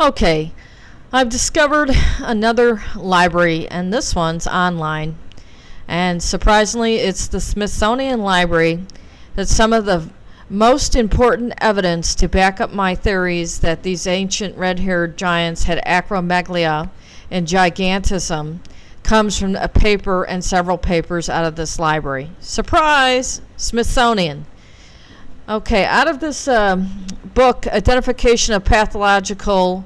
Okay, I've discovered another library, and this one's online. And surprisingly, it's the Smithsonian Library. That's some of the most important evidence to back up my theories that these ancient red-haired giants had acromegaly and gigantism comes from a paper and several papers out of this library. Surprise! Smithsonian. Okay, out of this book, Identification of Pathological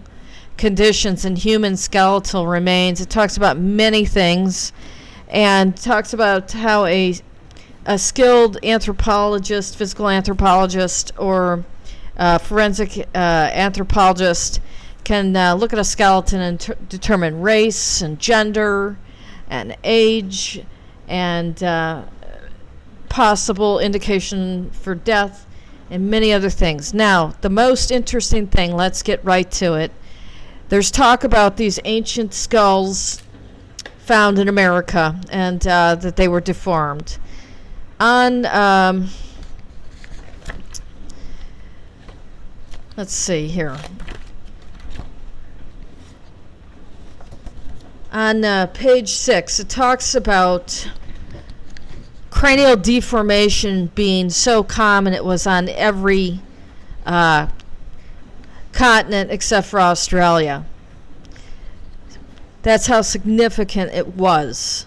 Conditions in Human Skeletal Remains, it talks about many things and talks about how a skilled anthropologist, physical anthropologist, or forensic anthropologist can look at a skeleton and determine race and gender and age and possible indication for death and many other things. Now, the most interesting thing, let's get right to it. There's talk about these ancient skulls found in America and that they were deformed. On, let's see here. On page 6, it talks about cranial deformation being so common it was on every continent except for Australia. That's how significant it was.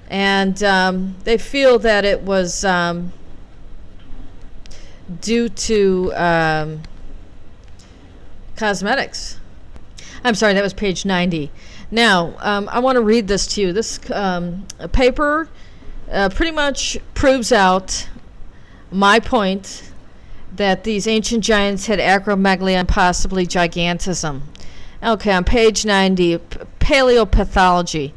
And they feel that it was due to cosmetics. I'm sorry, that was page 90. Now, I want to read this to you. This paper pretty much proves out my point that these ancient giants had acromegaly and possibly gigantism. Okay, on page 90, paleopathology.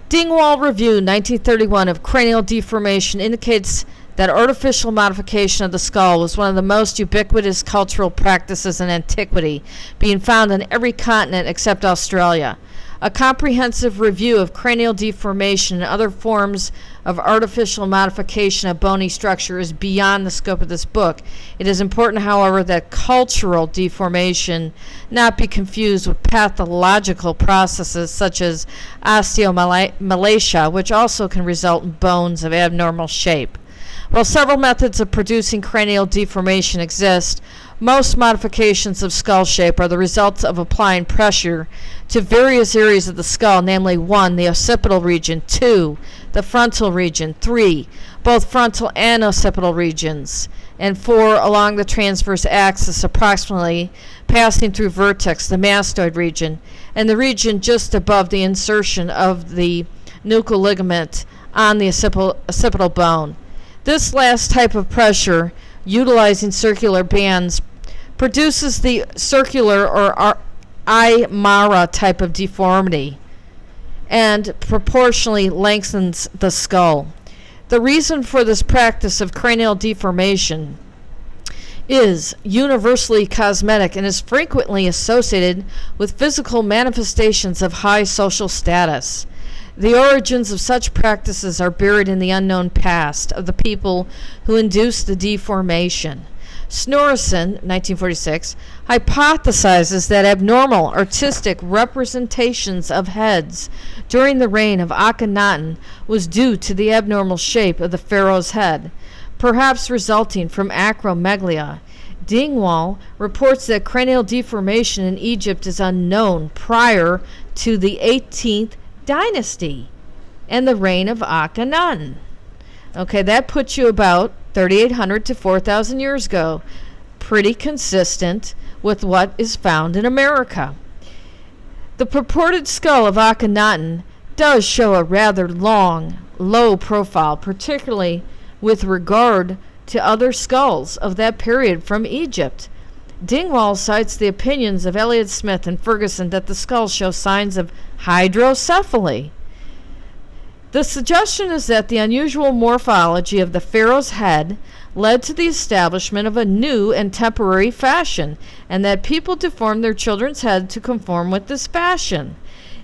Dingwall Review 1931 of cranial deformation indicates that artificial modification of the skull was one of the most ubiquitous cultural practices in antiquity, being found on every continent except Australia. A comprehensive review of cranial deformation and other forms of artificial modification of bony structure is beyond the scope of this book. It is important, however, that cultural deformation not be confused with pathological processes such as osteomalacia, which also can result in bones of abnormal shape. While several methods of producing cranial deformation exist, most modifications of skull shape are the results of applying pressure to various areas of the skull, namely 1, the occipital region, 2, the frontal region, 3, both frontal and occipital regions, and 4, along the transverse axis approximately passing through vertex, the mastoid region, and the region just above the insertion of the nuchal ligament on the occipital bone. This last type of pressure, utilizing circular bands, produces the circular or Aymara type of deformity and proportionally lengthens the skull. The reason for this practice of cranial deformation is universally cosmetic and is frequently associated with physical manifestations of high social status. The origins of such practices are buried in the unknown past of the people who induced the deformation. Snorrison, 1946, hypothesizes that abnormal artistic representations of heads during the reign of Akhenaten was due to the abnormal shape of the pharaoh's head, perhaps resulting from acromegaly. Dingwall reports that cranial deformation in Egypt is unknown prior to the 18th dynasty and the reign of Akhenaten. Okay, that puts you about 3,800 to 4,000 years ago. Pretty consistent with what is found in America. The purported skull of Akhenaten does show a rather long, low profile, particularly with regard to other skulls of that period from Egypt. Dingwall cites the opinions of Elliott Smith and Ferguson that the skulls show signs of hydrocephaly. The suggestion is that the unusual morphology of the pharaoh's head led to the establishment of a new and temporary fashion, and that people deformed their children's head to conform with this fashion.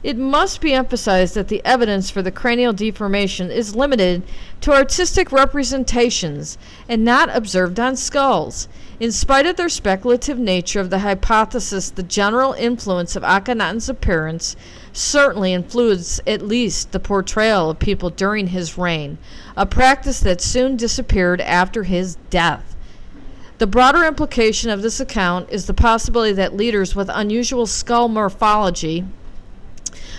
It must be emphasized that the evidence for the cranial deformation is limited to artistic representations and not observed on skulls. In spite of their speculative nature of the hypothesis, the general influence of Akhenaten's appearance certainly influenced at least the portrayal of people during his reign, a practice that soon disappeared after his death. The broader implication of this account is the possibility that leaders with unusual skull morphology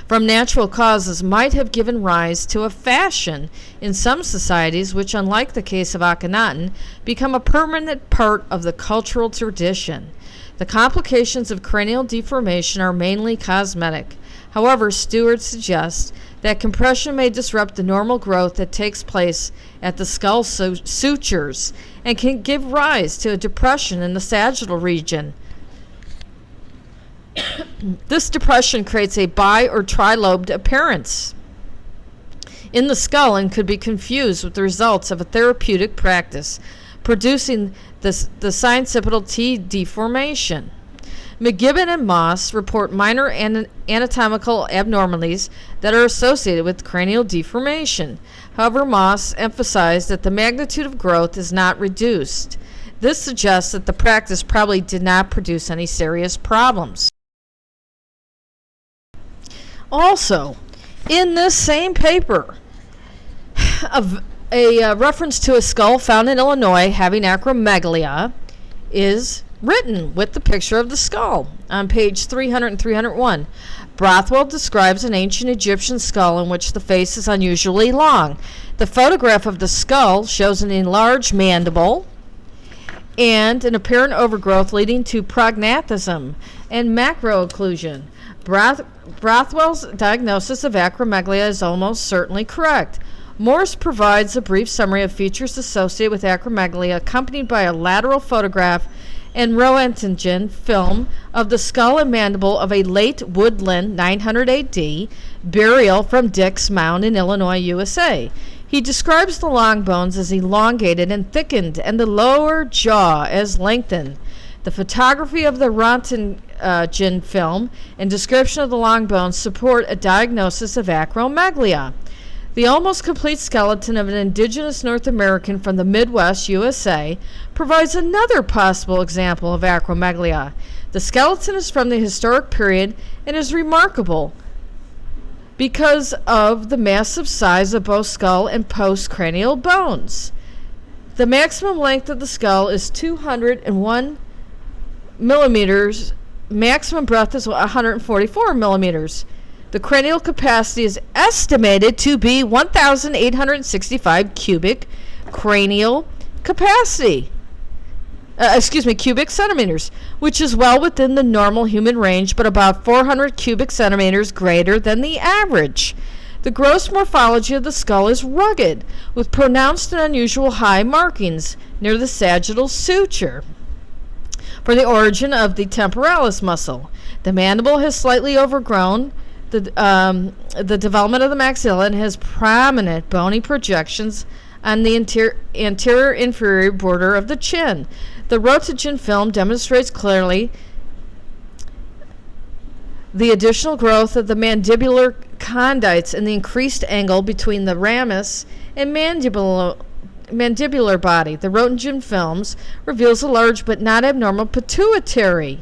from natural causes might have given rise to a fashion in some societies which, unlike the case of Akhenaten, become a permanent part of the cultural tradition. The complications of cranial deformation are mainly cosmetic. However, Stewart suggests that compression may disrupt the normal growth that takes place at the skull sutures and can give rise to a depression in the sagittal region. This depression creates a bi- or trilobed appearance in the skull and could be confused with the results of a therapeutic practice, producing the sincipitral T deformation. McGibbon and Moss report minor anatomical abnormalities that are associated with cranial deformation. However, Moss emphasized that the magnitude of growth is not reduced. This suggests that the practice probably did not produce any serious problems. Also, in this same paper, a reference to a skull found in Illinois having acromegaly is written with the picture of the skull on page 300 and 301. Brothwell describes an ancient Egyptian skull in which the face is unusually long. The photograph of the skull shows an enlarged mandible and an apparent overgrowth leading to prognathism and macroocclusion. Brothwell's diagnosis of acromegaly is almost certainly correct. Morse provides a brief summary of features associated with acromegaly, accompanied by a lateral photograph and Roentgen film of the skull and mandible of a late Woodland 900 AD burial from Dick's Mound in Illinois, USA. He describes the long bones as elongated and thickened and the lower jaw as lengthened. The photography of the Roentgen film and description of the long bones support a diagnosis of acromegaly. The almost complete skeleton of an indigenous North American from the Midwest, USA, provides another possible example of acromegaly. The skeleton is from the historic period and is remarkable because of the massive size of both skull and postcranial bones. The maximum length of the skull is 201 millimeters. Maximum breadth is 144 millimeters. The cranial capacity is estimated to be 1,865 cubic cranial capacity. Cubic centimeters, which is well within the normal human range, but about 400 cubic centimeters greater than the average. The gross morphology of the skull is rugged, with pronounced and unusual high markings near the sagittal suture for the origin of the temporalis muscle. The mandible has slightly overgrown the development of the maxilla and has prominent bony projections on the anterior inferior border of the chin. The Roentgen film demonstrates clearly the additional growth of the mandibular condyles and the increased angle between the ramus and mandibular body. The Roentgen films reveals a large but not abnormal pituitary.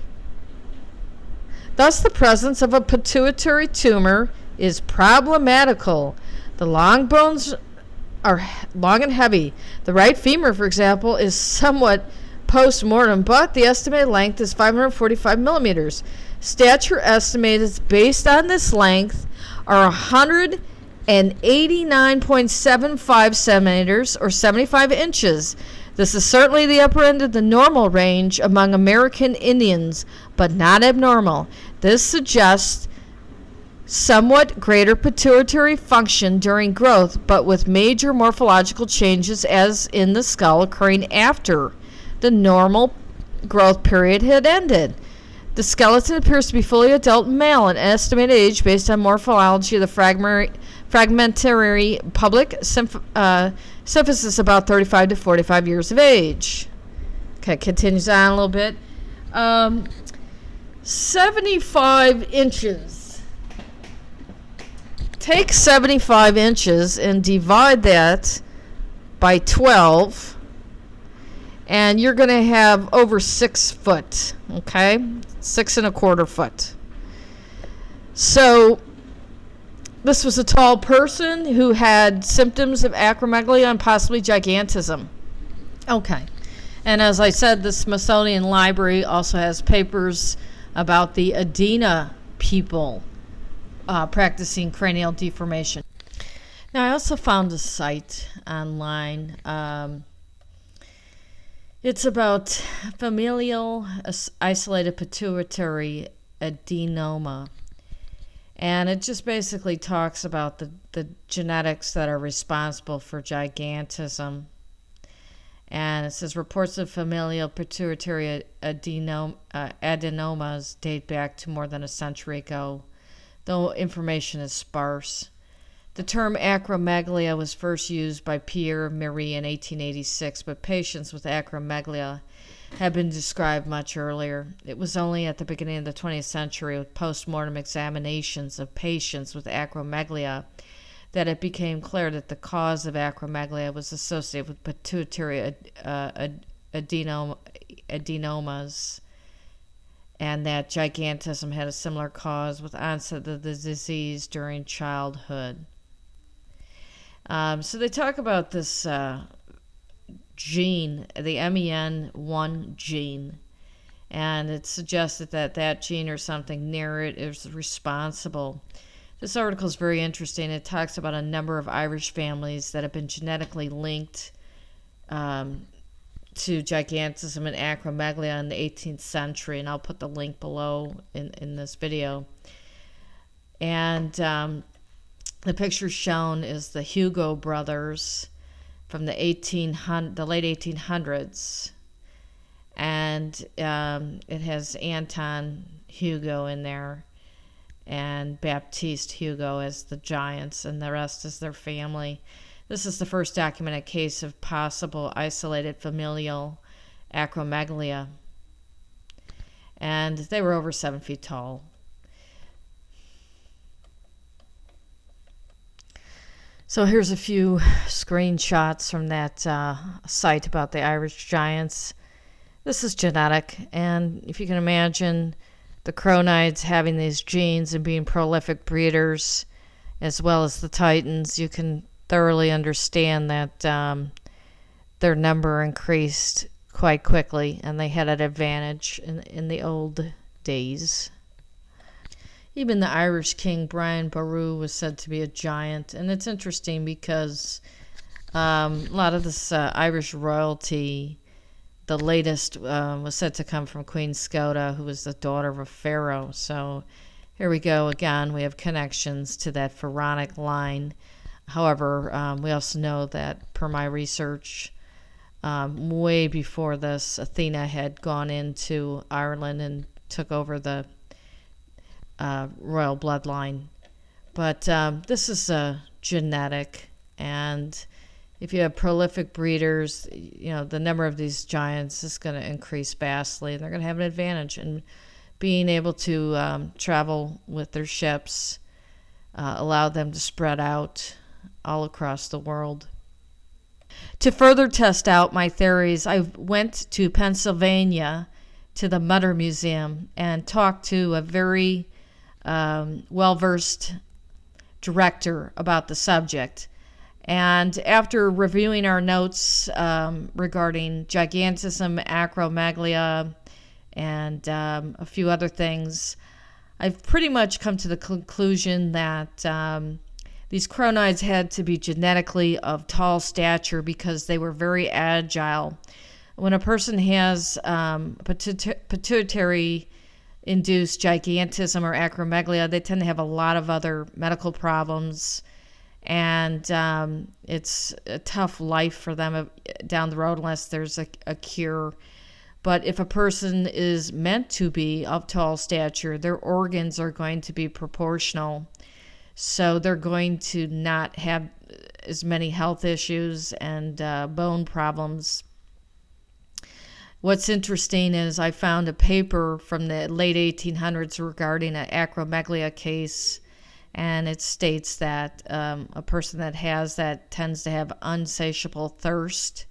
Thus, the presence of a pituitary tumor is problematical. The long bones are long and heavy. The right femur, for example, is somewhat post-mortem, but the estimated length is 545 millimeters. Stature estimates based on this length are 189.75 centimeters or 75 inches. This is certainly the upper end of the normal range among American Indians, but not abnormal. This suggests somewhat greater pituitary function during growth, but with major morphological changes as in the skull occurring after the normal growth period had ended. The skeleton appears to be fully adult male, an estimated age based on morphology of the fragmentary public symphysis about 35 to 45 years of age. Okay, continues on a little bit. 75 inches. Take 75 inches and divide that by 12, and you're going to have over 6 foot, okay? 6.25 foot. So this was a tall person who had symptoms of acromegaly and possibly gigantism. Okay. And as I said, the Smithsonian Library also has papers about the Adena people practicing cranial deformation. Now, I also found a site online. It's about familial isolated pituitary adenoma. And it just basically talks about the genetics that are responsible for gigantism. And it says reports of familial pituitary adenomas date back to more than a century ago, though information is sparse. The term acromegaly was first used by Pierre Marie in 1886, but patients with acromegaly have been described much earlier. It was only at the beginning of the 20th century, with post-mortem examinations of patients with acromegaly, that it became clear that the cause of acromegaly was associated with pituitary adenomas, and that gigantism had a similar cause with onset of the disease during childhood. So they talk about this gene, the MEN1 gene, and it's suggested that that gene or something near it is responsible. This article is very interesting. It talks about a number of Irish families that have been genetically linked to gigantism and acromegaly in the 18th century, and I'll put the link below in this video. And the picture shown is the Hugo brothers from the late 1800s, and it has Anton Hugo in there and Baptiste Hugo as the giants, and the rest is their family. This is the first documented case of possible isolated familial acromegaly, and they were over 7 feet tall. So here's a few screenshots from that site about the Irish giants. This is genetic, and if you can imagine the cronids having these genes and being prolific breeders, as well as the titans, you can thoroughly understand that their number increased quite quickly, and they had an advantage in the old days. Even the Irish king, Brian Boru, was said to be a giant, and it's interesting because a lot of this Irish royalty, the latest was said to come from Queen Scotia, who was the daughter of a pharaoh. So here we go again. We have connections to that pharaonic line. However, we also know that, per my research, way before this, Athena had gone into Ireland and took over the royal bloodline. But this is genetic, and if you have prolific breeders, the number of these giants is going to increase vastly, and they're going to have an advantage in being able to travel with their ships, allow them to spread out all across the world. To further test out my theories, I went to Pennsylvania to the Mutter Museum and talked to a very well-versed director about the subject. And after reviewing our notes regarding gigantism, acromegaly, and a few other things, I've pretty much come to the conclusion that these cronids had to be genetically of tall stature because they were very agile. When a person has pituitary induced gigantism or acromegaly, they tend to have a lot of other medical problems, and it's a tough life for them down the road unless there's a cure. But if a person is meant to be of tall stature, their organs are going to be proportional, so they're going to not have as many health issues and bone problems. What's interesting is I found a paper from the late 1800s regarding an acromegaly case, and it states that a person that has that tends to have insatiable thirst,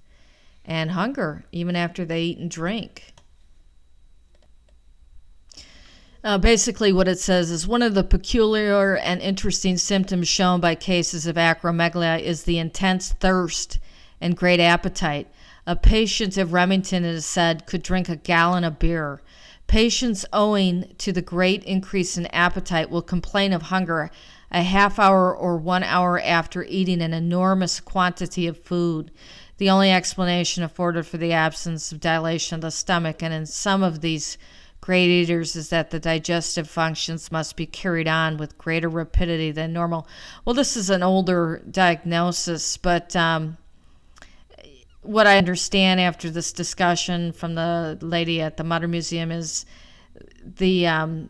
and hunger, even after they eat and drink. Basically, what it says is one of the peculiar and interesting symptoms shown by cases of acromegaly is the intense thirst and great appetite. A patient of Remington, it is said, could drink a gallon of beer. Patients, owing to the great increase in appetite, will complain of hunger a half hour or 1 hour after eating an enormous quantity of food. The only explanation afforded for the absence of dilation of the stomach, and in some of these great eaters, is that the digestive functions must be carried on with greater rapidity than normal. Well, this is an older diagnosis, but what I understand after this discussion from the lady at the Modern Museum is the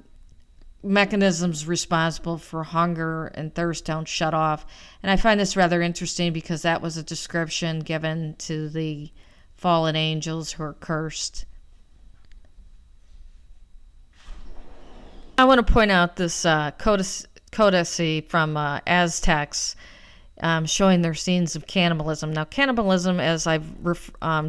mechanisms responsible for hunger and thirst don't shut off. And I find this rather interesting because that was a description given to the fallen angels who are cursed. I want to point out this codice from Aztecs showing their scenes of cannibalism. Now, cannibalism, as I've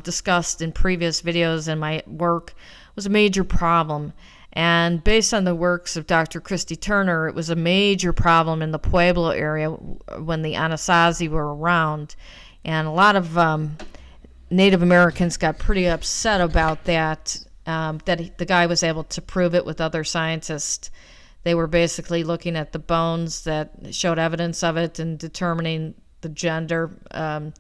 discussed in previous videos in my work, was a major problem. And based on the works of Dr. Christy Turner, it was a major problem in the Pueblo area when the Anasazi were around. And a lot of Native Americans got pretty upset about that, the guy was able to prove it with other scientists. They were basically looking at the bones that showed evidence of it and determining the gender and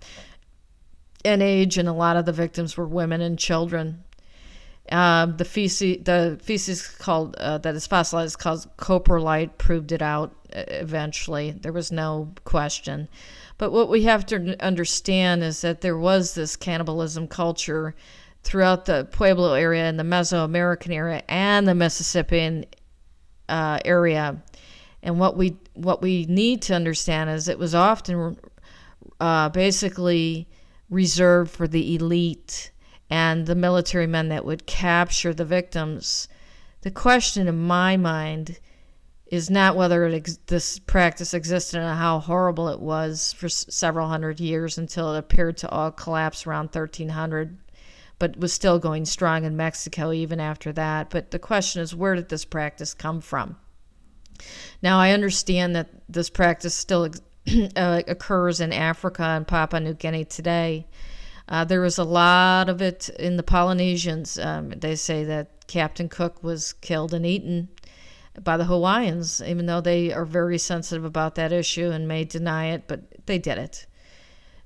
age, and a lot of the victims were women and children. The feces called that is fossilized called coprolite proved it out eventually. There was no question. But what we have to understand is that there was this cannibalism culture throughout the Pueblo area and the Mesoamerican area and the Mississippian area. And what we need to understand is it was often basically reserved for the elite and the military men that would capture the victims. The question in my mind is not whether this practice existed and how horrible it was for several hundred years until it appeared to all collapse around 1300, but was still going strong in Mexico even after that. But the question is, where did this practice come from? Now, I understand that this practice still occurs in Africa and Papua New Guinea today. There was a lot of it in the Polynesians. They say that Captain Cook was killed and eaten by the Hawaiians, even though they are very sensitive about that issue and may deny it, but they did it.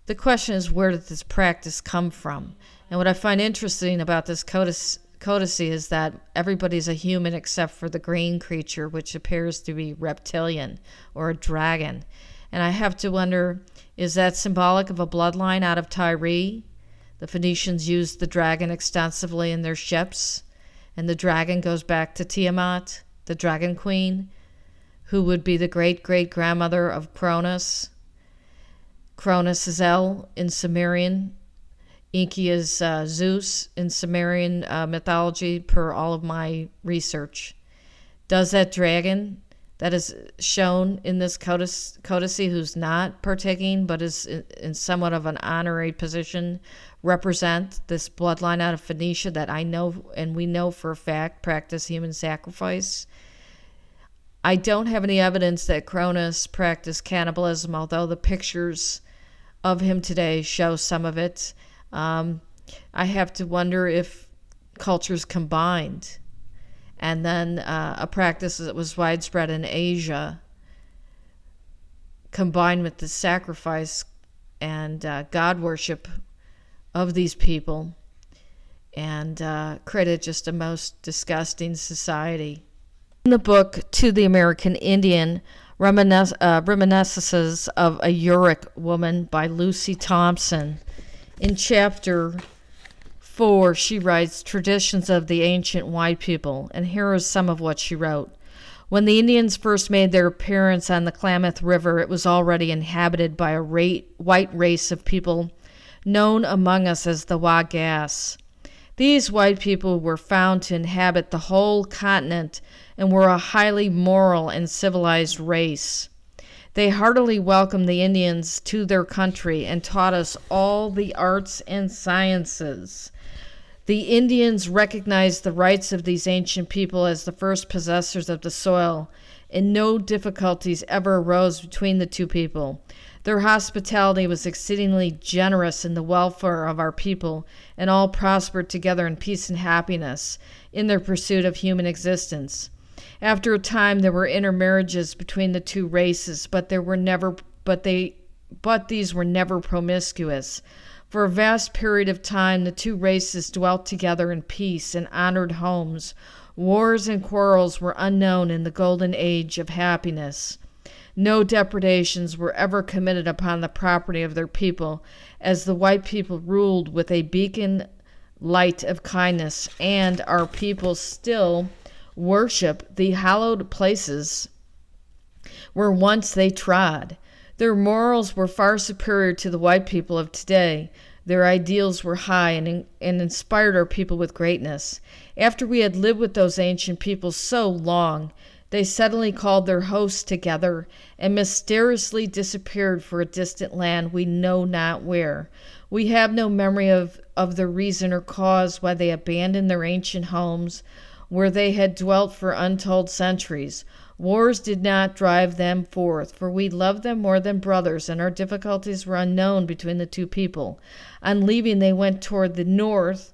The question is, where did this practice come from? And what I find interesting about this codice is that everybody's a human except for the green creature, which appears to be reptilian or a dragon. And I have to wonder, is that symbolic of a bloodline out of Tyre? The Phoenicians used the dragon extensively in their ships, and the dragon goes back to Tiamat, the dragon queen, who would be the great-great-grandmother of Cronus. Cronus is El in Sumerian. Enki is Zeus in Sumerian mythology, per all of my research. Does that dragon that is shown in this codice, who's not partaking but is in somewhat of an honorary position, represent this bloodline out of Phoenicia that I know and we know for a fact practice human sacrifice? I don't have any evidence that Cronus practiced cannibalism, although the pictures of him today show some of it. I have to wonder if cultures combined, and then a practice that was widespread in Asia combined with the sacrifice and God worship of these people, and created just a most disgusting society. In the book To the American Indian, Reminiscences of a Yurok Woman by Lucy Thompson, in chapter 4, she writes Traditions of the Ancient White People, and here is some of what she wrote. When the Indians first made their appearance on the Klamath River, it was already inhabited by a white race of people known among us as the Wagas. These white people were found to inhabit the whole continent and were a highly moral and civilized race. They heartily welcomed the Indians to their country and taught us all the arts and sciences. The Indians recognized the rights of these ancient people as the first possessors of the soil, and no difficulties ever arose between the two people. Their hospitality was exceedingly generous in the welfare of our people, and all prospered together in peace and happiness in their pursuit of human existence. After a time, there were intermarriages between the two races, but these were never promiscuous. For a vast period of time, the two races dwelt together in peace and honored homes. Wars and quarrels were unknown in the golden age of happiness. No depredations were ever committed upon the property of their people, as the white people ruled with a beacon light of kindness, and our people still worship the hallowed places where once they trod. Their morals were far superior to the white people of today. Their ideals were high and inspired our people with greatness. After we had lived with those ancient people so long, they suddenly called their hosts together and mysteriously disappeared for a distant land we know not where. We have no memory of the reason or cause why they abandoned their ancient homes where they had dwelt for untold centuries. Wars did not drive them forth, for we loved them more than brothers, and our difficulties were unknown between the two people. On leaving, they went toward the north,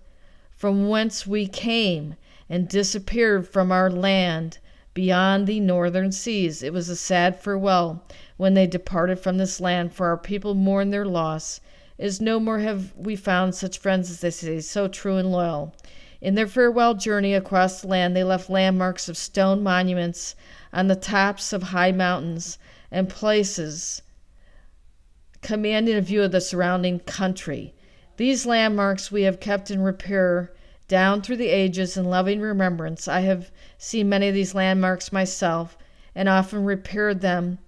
from whence we came, and disappeared from our land beyond the northern seas. It was a sad farewell when they departed from this land, for our people mourn their loss, as no more have we found such friends as they say, so true and loyal. In their farewell journey across the land, they left landmarks of stone monuments on the tops of high mountains and places commanding a view of the surrounding country. These landmarks we have kept in repair down through the ages in loving remembrance. I have seen many of these landmarks myself and often repaired them,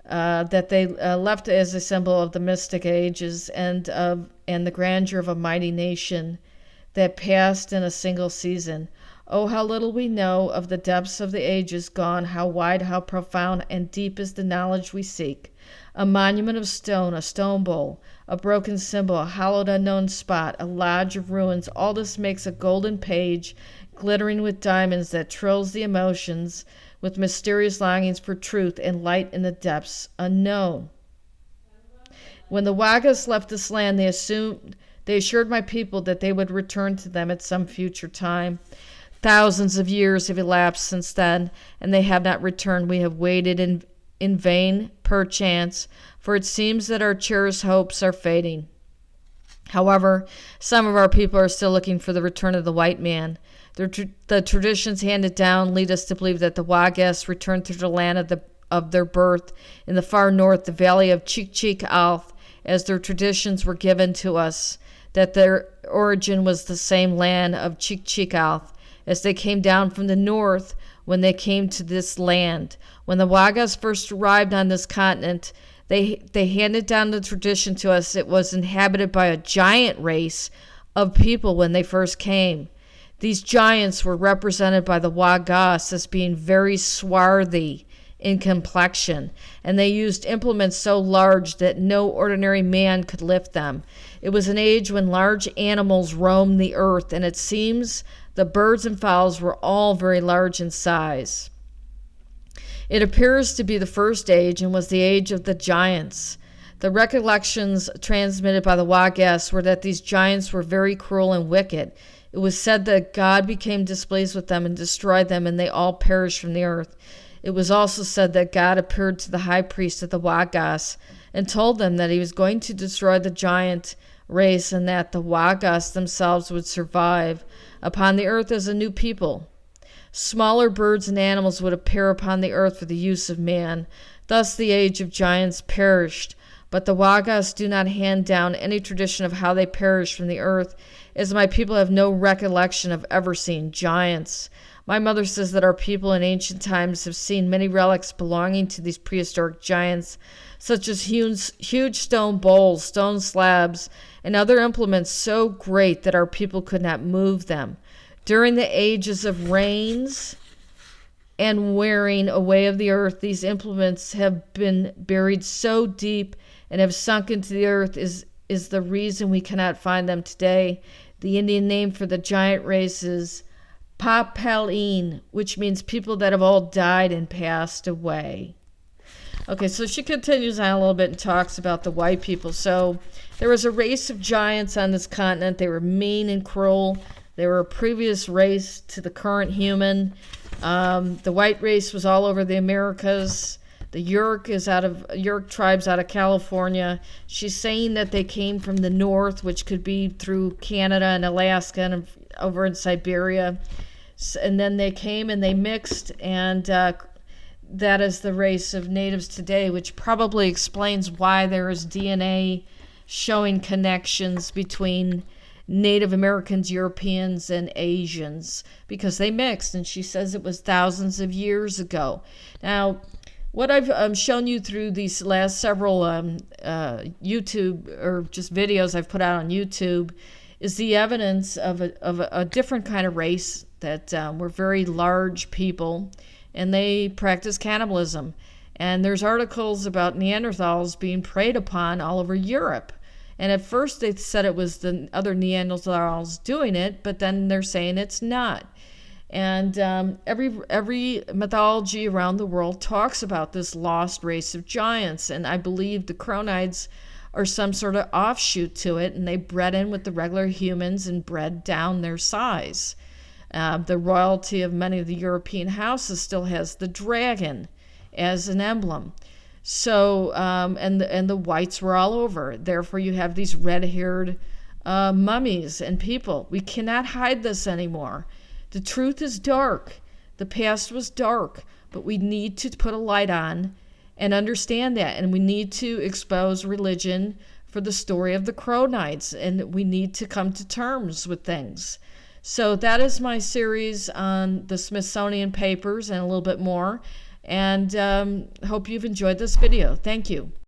that they left as a symbol of the mystic ages and the grandeur of a mighty nation that passed in a single season. Oh, how little we know of the depths of the ages gone, how wide, how profound, and deep is the knowledge we seek. A monument of stone, a stone bowl, a broken symbol, a hallowed unknown spot, a lodge of ruins, all this makes a golden page glittering with diamonds that trills the emotions with mysterious longings for truth and light in the depths unknown. When the Wagas left this land, they assured my people that they would return to them at some future time. Thousands of years have elapsed since then, and they have not returned. We have waited in vain, perchance, for it seems that our cherished hopes are fading. However, some of our people are still looking for the return of the white man. The traditions handed down lead us to believe that the Wagas returned to the land of their birth in the far north, the valley of Chichik-Alth, as their traditions were given to us, that their origin was the same land of Chichik-Alth, as they came down from the north when they came to this land. When the Wagas first arrived on this continent, they handed down the tradition to us. It was inhabited by a giant race of people when they first came. These giants were represented by the Wagas as being very swarthy in complexion, and they used implements so large that no ordinary man could lift them. It was an age when large animals roamed the earth, and it seems the birds and fowls were all very large in size. It appears to be the first age and was the age of the giants. The recollections transmitted by the Wagas were that these giants were very cruel and wicked. It was said that God became displeased with them and destroyed them, and they all perished from the earth. It was also said that God appeared to the high priest of the Wagas and told them that he was going to destroy the giant race and that the Wagas themselves would survive upon the earth as a new people. Smaller birds and animals would appear upon the earth for the use of man. Thus the age of giants perished. But the Wagas do not hand down any tradition of how they perished from the earth, as my people have no recollection of ever seeing giants. My mother says that our people in ancient times have seen many relics belonging to these prehistoric giants, such as huge stone bowls, stone slabs, and other implements so great that our people could not move them. During the ages of rains and wearing away of the earth. These implements have been buried so deep and have sunk into the earth is the reason we cannot find them today. The Indian name for the giant race is Papaline, which means people that have all died and passed away. Okay, so she continues on a little bit and talks about the white people. So there was a race of giants on this continent. They were mean and cruel. They were a previous race to the current human. The white race was all over the Americas. The Yurok tribes out of California. She's saying that they came from the north, which could be through Canada and Alaska and over in Siberia. And then they came and they mixed, and that is the race of natives today, which probably explains why there is DNA showing connections between Native Americans, Europeans, and Asians, because they mixed. And she says it was thousands of years ago. Now, what I've shown you through these last several YouTube or just videos I've put out on YouTube is the evidence of a different kind of race that were very large people, and they practice cannibalism. And there's articles about Neanderthals being preyed upon all over Europe. And at first they said it was the other Neanderthals doing it, but then they're saying it's not. And every mythology around the world talks about this lost race of giants. And I believe the Cronides are some sort of offshoot to it, and they bred in with the regular humans and bred down their size. The royalty of many of the European houses still has the dragon as an emblem. So, and the whites were all over. Therefore, you have these red-haired mummies and people. We cannot hide this anymore. The truth is dark. The past was dark, but we need to put a light on and understand that. And we need to expose religion for the story of the Cronides, and we need to come to terms with things. So that is my series on the Smithsonian papers and a little bit more. And hope you've enjoyed this video. Thank you.